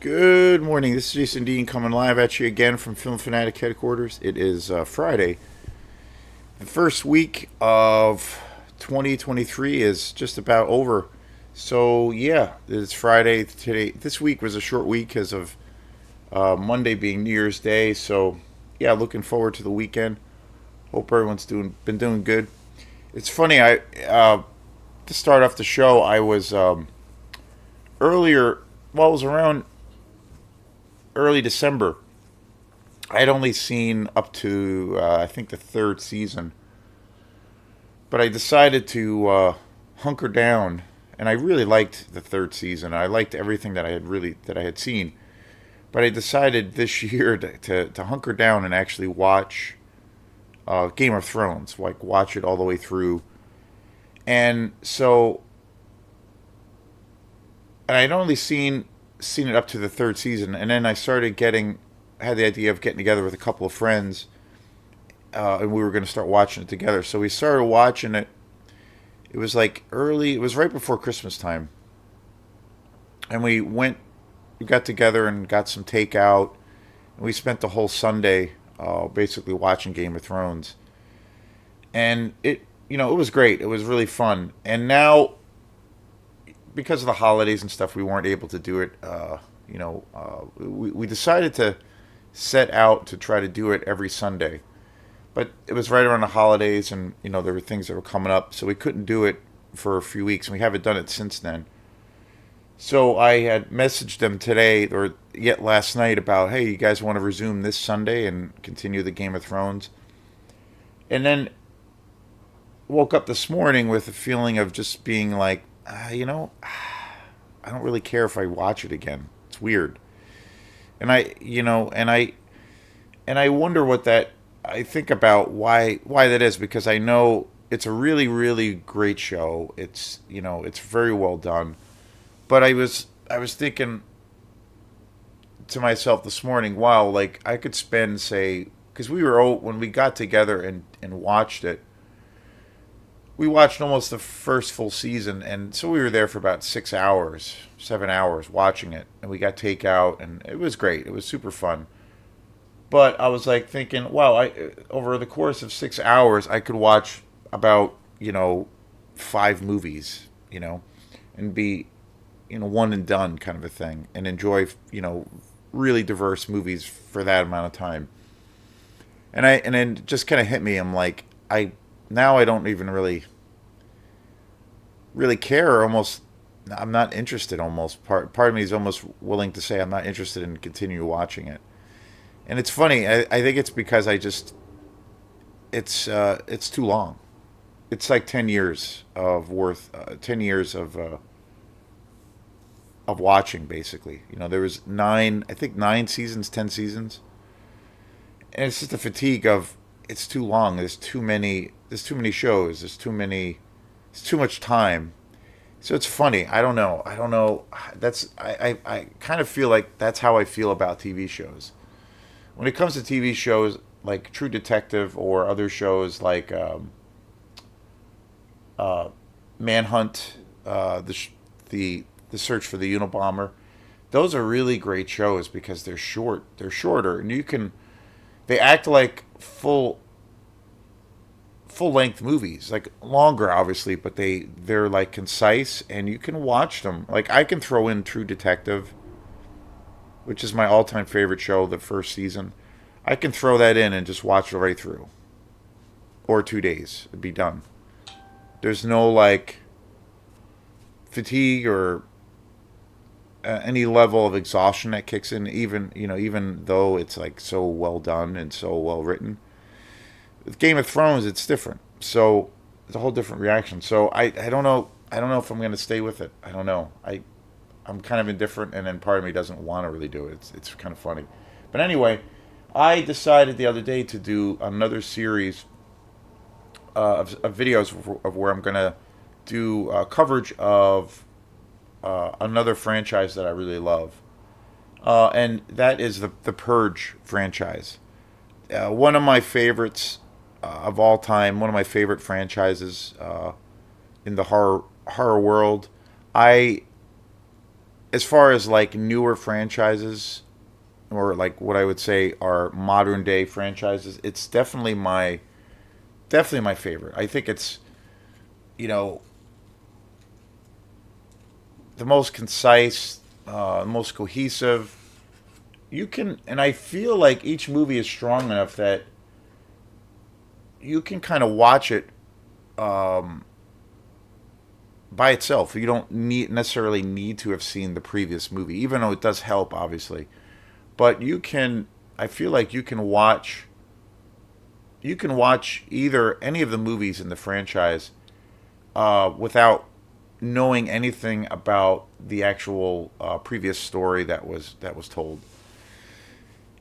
Good morning. This is Jason Dean coming live at you again from Film Fanatic headquarters. It is Friday. The first week of 2023 is just about over. So, yeah, it's Friday today. This week was a short week because of Monday being New Year's Day. So, yeah, looking forward to the weekend. Hope everyone's been doing good. It's funny, to start off the show, I was earlier, well, it was around early December. I had only seen up to I think the third season, but I decided to hunker down, and I really liked the third season. I liked everything that I had seen, but I decided this year to hunker down and actually watch Game of Thrones, like watch it all the way through. And so, and I'd only seen it up to the third season, and then had the idea of getting together with a couple of friends, and we were going to start watching it together. So we started watching it. It was like early. It was right before Christmas time, and we got together and got some takeout, and we spent the whole Sunday basically watching Game of Thrones, and it was great. It was really fun, and now because of the holidays and stuff, we weren't able to do it. We decided to set out to try to do it every Sunday, but it was right around the holidays, and there were things that were coming up, so we couldn't do it for a few weeks, and we haven't done it since then. So I had messaged them today or yet last night about, hey, you guys want to resume this Sunday and continue the Game of Thrones? And then woke up this morning with a feeling of just being like, I don't really care if I watch it again. It's weird. And I wonder what that I think about why that is, because I know it's a really really great show. It's very well done. But I was thinking to myself this morning, wow, like I could spend, say, because when we got together and watched it, we watched almost the first full season, and so we were there for about 6 hours, 7 hours watching it, and we got takeout, and it was great. It was super fun. But I was like thinking, wow, I over the course of 6 hours, I could watch about 5 movies, and be one and done kind of a thing, and enjoy really diverse movies for that amount of time. And then it just kind of hit me. I'm like, I don't even really care. Or almost, I'm not interested. Almost part of me is almost willing to say I'm not interested in continue watching it. And it's funny. I think it's because it's too long. It's like 10 years of 10 years of watching, basically. There was I think 9 seasons, 10 seasons, and it's just the fatigue of it's too long. There's too many shows. It's too much time. So it's funny. I don't know. I don't know. I kind of feel like that's how I feel about TV shows. When it comes to TV shows like True Detective or other shows like Manhunt, the search for the Unabomber, those are really great shows because they're short. They're shorter, and they act like full length movies, like longer obviously, but they're like concise, and you can watch them. Like I can throw in True Detective, which is my all time favorite show, the first season. I can throw that in and just watch it right through, or 2 days, it'd be done. There's no like fatigue or any level of exhaustion that kicks in, even though it's like so well done and so well written. With Game of Thrones, it's different. So it's a whole different reaction. So I don't know. I don't know if I'm going to stay with it. I don't know. I'm kind of indifferent, and then part of me doesn't want to really do it. It's kind of funny. But anyway, I decided the other day to do another series of videos of where I'm going to do coverage of another franchise that I really love. And that is the Purge franchise. One of my favorites of all time, one of my favorite franchises in the horror world. I as far as like newer franchises, or like what I would say are modern day franchises, it's definitely my favorite. I think it's, you know, the most concise, most cohesive. You can, and I feel like each movie is strong enough that you can kind of watch it by itself. You don't necessarily need to have seen the previous movie, even though it does help, obviously. But you can, I feel like you can watch either any of the movies in the franchise without knowing anything about the actual previous story that was told.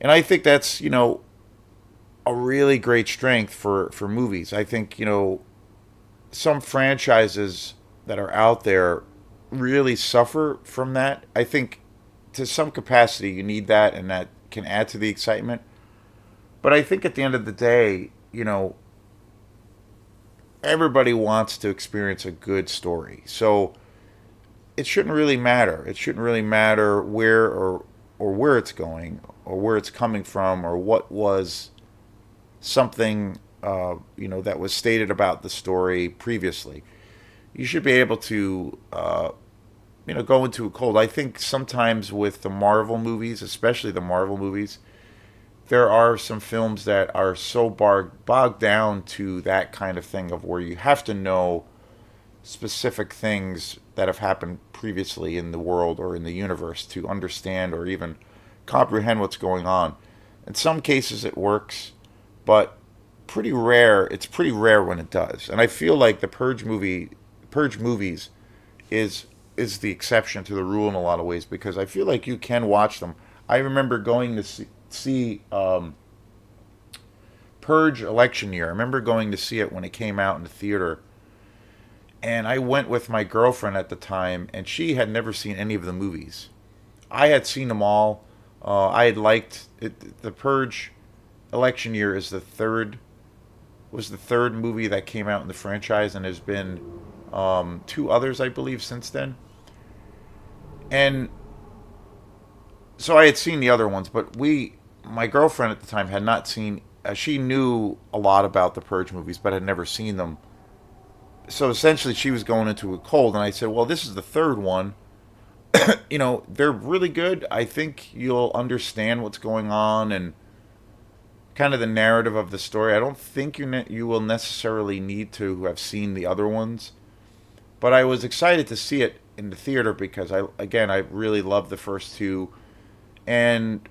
And I think that's, a really great strength for movies. I think, some franchises that are out there really suffer from that. I think to some capacity you need that, and that can add to the excitement. But I think at the end of the day, everybody wants to experience a good story. So it shouldn't really matter. It shouldn't really matter where or where it's going or where it's coming from or what was something that was stated about the story previously. You should be able to go into it cold. I think sometimes with the Marvel movies, especially the Marvel movies, there are some films that are so bogged down to that kind of thing of where you have to know specific things that have happened previously in the world or in the universe to understand or even comprehend what's going on. In some cases it works, but it's pretty rare when it does. And I feel like the Purge movies is the exception to the rule in a lot of ways, because I feel like you can watch them. I remember going to see Purge election year. I remember going to see it when it came out in the theater, and I went with my girlfriend at the time, and she had never seen any of the movies. I had seen them all. I had liked it. The Purge election year is the third movie that came out in the franchise, and there's been two others, I believe, since then. And so I had seen the other ones, but my girlfriend at the time had not seen. She knew a lot about the Purge movies, but had never seen them. So essentially, she was going into it cold, and I said, "Well, this is the third one. They're really good. I think you'll understand what's going on and kind of the narrative of the story. I don't think you will necessarily need to have seen the other ones, but I was excited to see it in the theater because I really loved the first two, and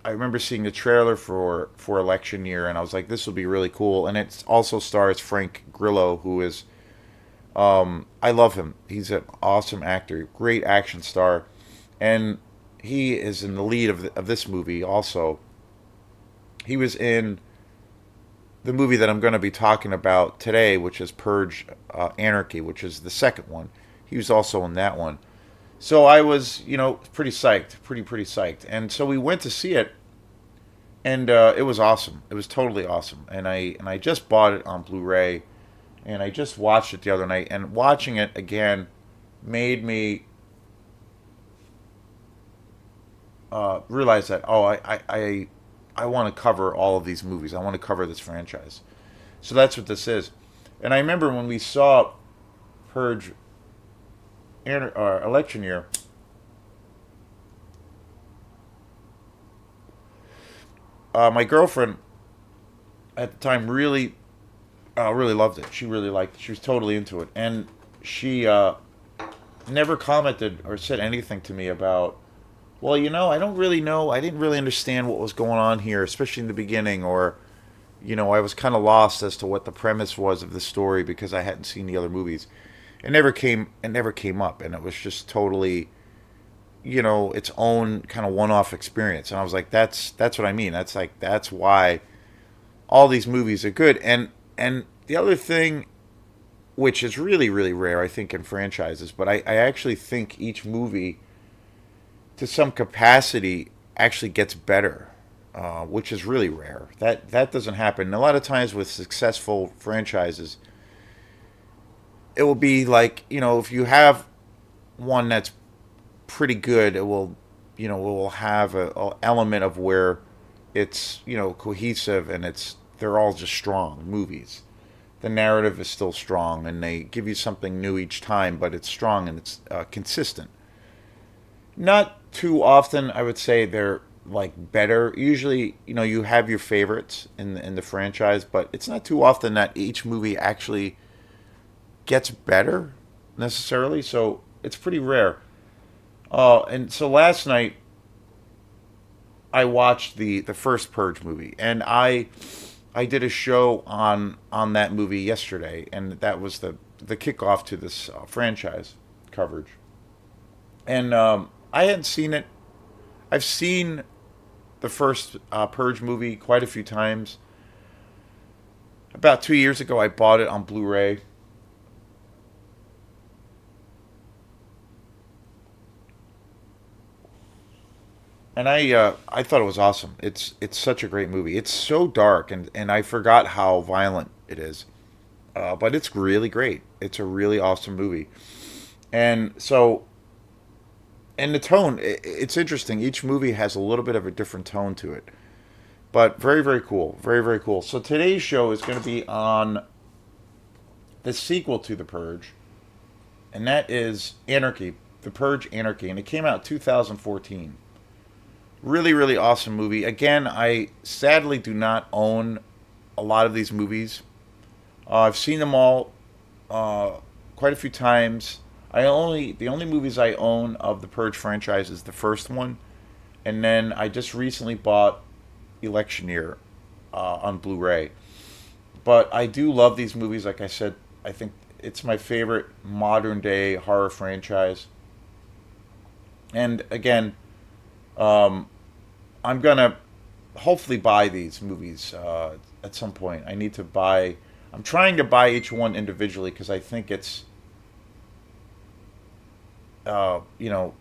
I remember seeing the trailer for election year, and I was like, this will be really cool. And it also stars Frank Grillo, who is I love him. He's an awesome actor, great action star, and he is in the lead of this movie. Also, he was in the movie that I'm going to be talking about today, which is Purge Anarchy, which is the second one. He was also in that one. So I was, pretty psyched, pretty psyched. And so we went to see it, and it was awesome. It was totally awesome. And I just bought it on Blu-ray, and I just watched it the other night. And watching it again made me realize that I want to cover all of these movies. I want to cover this franchise. So that's what this is. And I remember when we saw Purge election year, my girlfriend at the time really loved it. She really liked it. She was totally into it, and she never commented or said anything to me about, well, I don't really know. I didn't really understand what was going on here, especially in the beginning, or I was kind of lost as to what the premise was of the story because I hadn't seen the other movies. It never came up, and it was just totally its own kind of one-off experience. And I was like, that's what I mean. That's why all these movies are good. And the other thing, which is really really rare, I think, in franchises, but I actually think each movie to some capacity actually gets better, which is really rare. That doesn't happen. And a lot of times with successful franchises, it will be like, if you have one that's pretty good. It will have a element of where it's cohesive and they're all just strong movies. The narrative is still strong, and they give you something new each time, but it's strong and it's consistent. Not too often, I would say they're like better. Usually, you have your favorites in the franchise, but it's not too often that each movie actually gets better necessarily. So it's pretty rare. And so last night I watched the first Purge movie, and I did a show on that movie yesterday, and that was the kickoff to this franchise coverage. And I hadn't seen it. I've seen the first Purge movie quite a few times. About 2 years ago, I bought it on Blu-ray, and I thought it was awesome. It's such a great movie. It's so dark, and I forgot how violent it is, but it's really great. It's a really awesome movie, and so and the tone. It's interesting. Each movie has a little bit of a different tone to it, but very very cool. Very very cool. So today's show is going to be on the sequel to The Purge, and that is Anarchy, The Purge Anarchy, and it came out 2014. Really, really awesome movie. Again, I sadly do not own a lot of these movies. I've seen them all quite a few times. The only movies I own of the Purge franchise is the first one, and then I just recently bought Election Year on Blu-ray. But I do love these movies. Like I said, I think it's my favorite modern day horror franchise. And again, um, I'm gonna hopefully buy these movies at some point. I need to buy. I'm trying to buy each one individually because I think it's uh, you know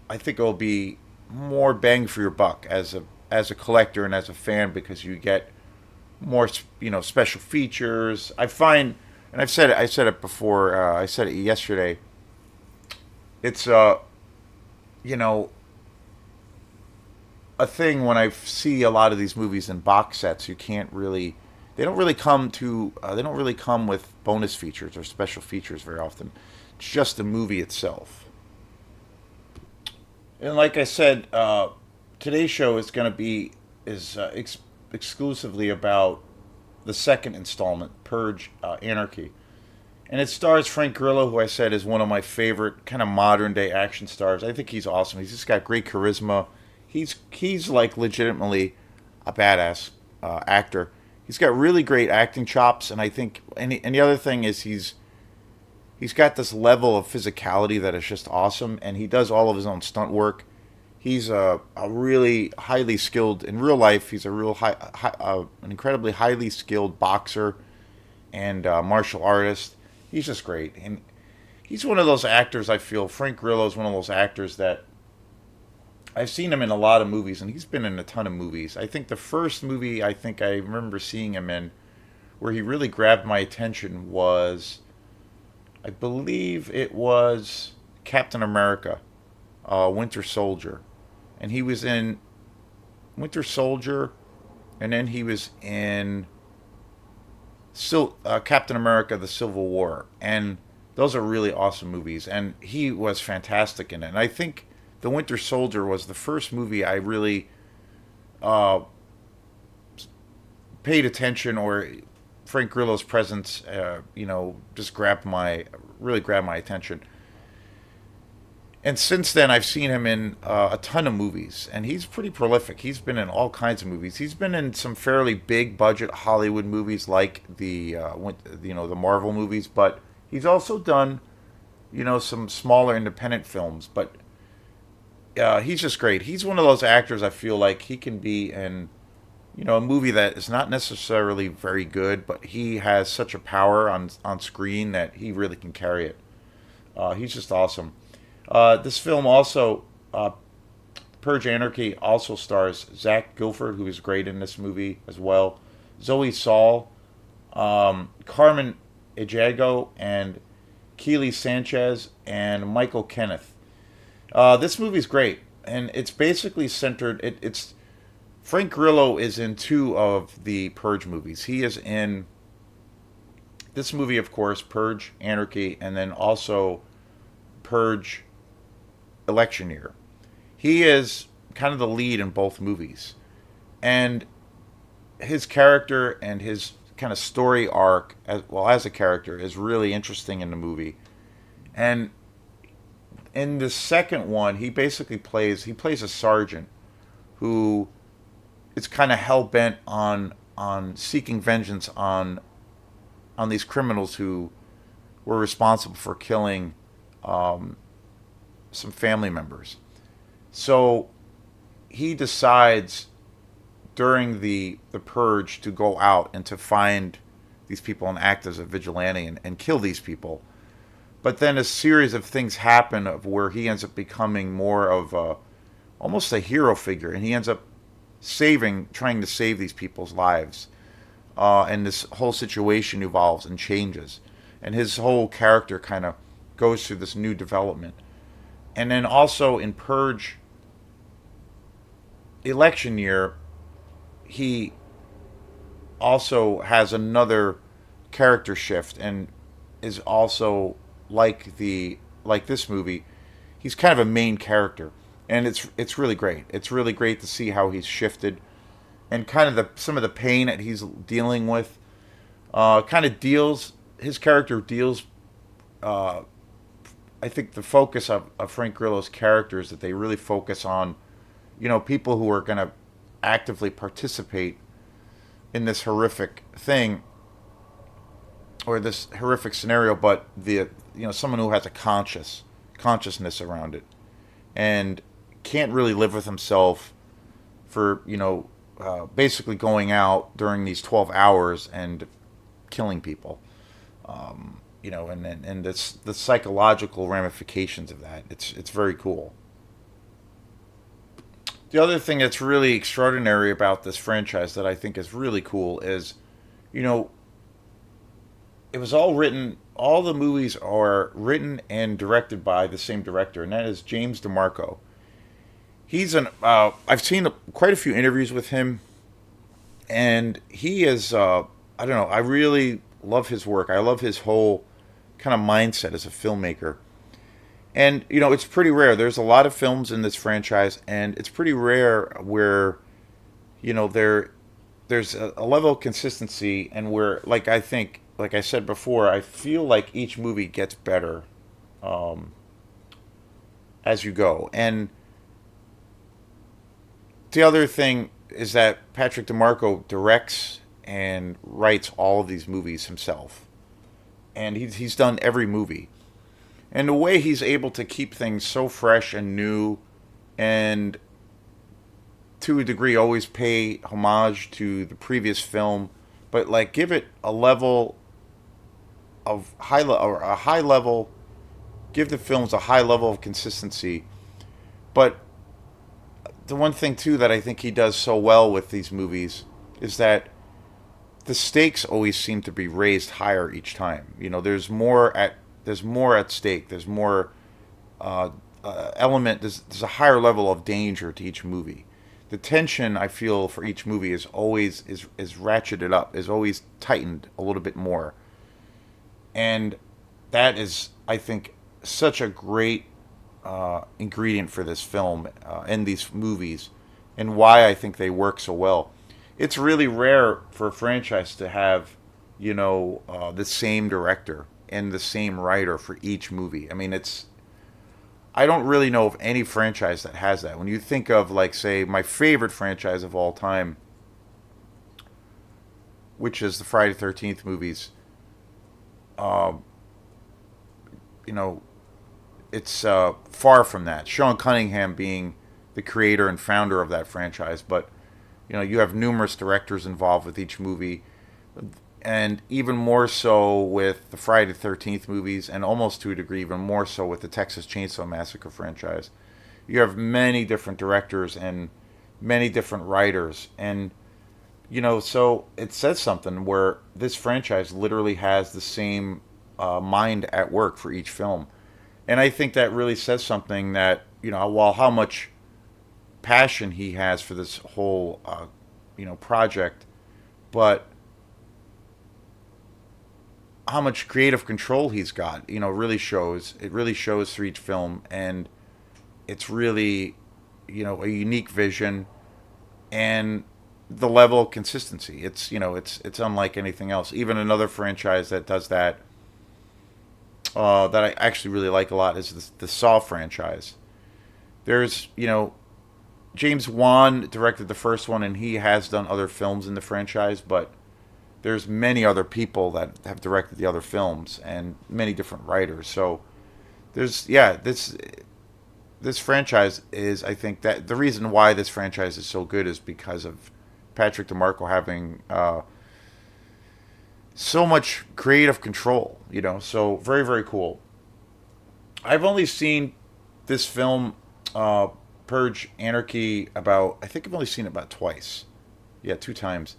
I think it'll be more bang for your buck as a collector and as a fan because you get more special features. I find, and I said it before. I said it yesterday. It's you know a thing when I see a lot of these movies in box sets. You can't really. They don't really come with bonus features or special features very often. It's just the movie itself. And like I said, today's show is going to be is exclusively about the second installment, Purge Anarchy, and it stars Frank Grillo, who I said is one of my favorite kind of modern day action stars. I think he's awesome. He's just got great charisma. He's like legitimately a badass actor. He's got really great acting chops, and I think and the other thing is he's got this level of physicality that is just awesome, and he does all of his own stunt work. He's a really highly skilled in real life. He's a an incredibly highly skilled boxer and martial artist. He's just great, and he's one of those actors. I feel Frank Grillo is one of those actors that I've seen him in a lot of movies, and he's been in a ton of movies. I think the first movie I think I remember seeing him in, where he really grabbed my attention, was I believe it was Captain America, Winter Soldier, and he was in Winter Soldier, and then he was in Captain America: The Civil War, and those are really awesome movies, and he was fantastic in it. And I think The Winter Soldier was the first movie I really uh, paid attention, or Frank Grillo's presence, just grabbed my attention. And since then, I've seen him in a ton of movies, and he's pretty prolific. He's been in all kinds of movies. He's been in some fairly big budget Hollywood movies, like the Marvel movies, but he's also done some smaller independent films. But he's just great. He's one of those actors I feel like he can be in a movie that is not necessarily very good, but he has such a power on screen that he really can carry it. He's just awesome. This film also, Purge Anarchy, also stars Zach Gilford, who is great in this movie as well. Zoe Saul, Carmen Ejago, and Keely Sanchez, and Michael Kenneth. This movie's great, and it's basically centered. It's Frank Grillo is in two of the Purge movies. He is in this movie, of course, Purge, Anarchy, and then also Purge, Election Year. He is kind of the lead in both movies, and his character and his kind of story arc, as well as a character, is really interesting in the movie. And in the second one, he plays a sergeant who is kind of hell bent on seeking vengeance on these criminals who were responsible for killing some family members. So he decides during the purge to go out and to find these people and act as a vigilante and kill these people. But then a series of things happen of where he ends up becoming more of a almost a hero figure, and he ends up trying to save these people's lives. And this whole situation evolves and changes, and his whole character kind of goes through this new development. And then also in Purge Election Year, he also has another character shift and is also like this movie. He's kind of a main character, and it's really great. It's really great to see how he's shifted and kind of the some of the pain that he's dealing with. Kind of deals his character deals. I think the focus of Frank Grillo's character is that they really focus on, people who are going to actively participate in this horrific thing or this horrific scenario, but someone who has a consciousness around it and can't really live with himself for basically going out during these 12 hours and killing people. And this the psychological ramifications of that. It's very cool. The other thing that's really extraordinary about this franchise that I think is really cool is, you know, it was all written. All the movies are written and directed by the same director, and that is James DeMarco. He's an. I've seen quite a few interviews with him, and he is. I don't know. I really love his work. I love his whole kind of mindset as a filmmaker. And it's pretty rare. There's a lot of films in this franchise, and it's pretty rare where there's a level of consistency, and where like I said before, I feel like each movie gets better um, as you go. And the other thing is that Patrick DeMarco directs and writes all of these movies himself, and he's done every movie. And the way he's able to keep things so fresh and new, and to a degree always pay homage to the previous film, but like give it a level of or a high level, give the films a high level of consistency. But the one thing too that I think he does so well with these movies is that the stakes always seem to be raised higher each time. There's more at stake. There's more element. There's a higher level of danger to each movie. The tension I feel for each movie is ratcheted up, is always tightened a little bit more, and that is, I think, such a great ingredient for this film and these movies, and why I think they work so well. It's really rare for a franchise to have, the same director and the same writer for each movie. I mean, I don't really know of any franchise that has that. When you think of, like, say, my favorite franchise of all time, which is the Friday 13th movies, uh, you know, it's far from that. Sean Cunningham being the creator and founder of that franchise, but you have numerous directors involved with each movie, and even more so with the Friday the 13th movies, and almost to a degree even more so with the Texas Chainsaw Massacre franchise. You have many different directors and many different writers, and so it says something where this franchise literally has the same mind at work for each film. And I think that really says something that while how much passion he has for this whole project, but how much creative control he's got, really shows. It really shows through each film, and it's really, a unique vision and the level of consistency. It's unlike anything else. Even another franchise that does that, that I actually really like a lot, is the Saw franchise. There's, James Wan directed the first one, and he has done other films in the franchise, but there's many other people that have directed the other films and many different writers. So there's yeah, this franchise is, I think that the reason why this franchise is so good is because of Patrick DeMarco having so much creative control. So very very cool. I've only seen this film, Purge Anarchy, about, I think I've only seen it about twice. Yeah, two times.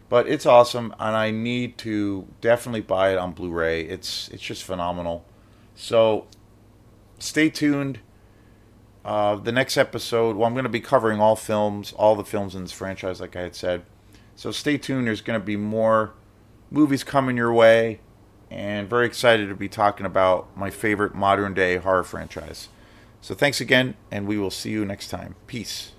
But it's awesome, and I need to definitely buy it on Blu-ray. It's just phenomenal. So stay tuned. The next episode, well, I'm going to be covering all the films in this franchise, like I had said. So stay tuned. There's going to be more movies coming your way, and very excited to be talking about my favorite modern day horror franchise. So thanks again, and we will see you next time. Peace.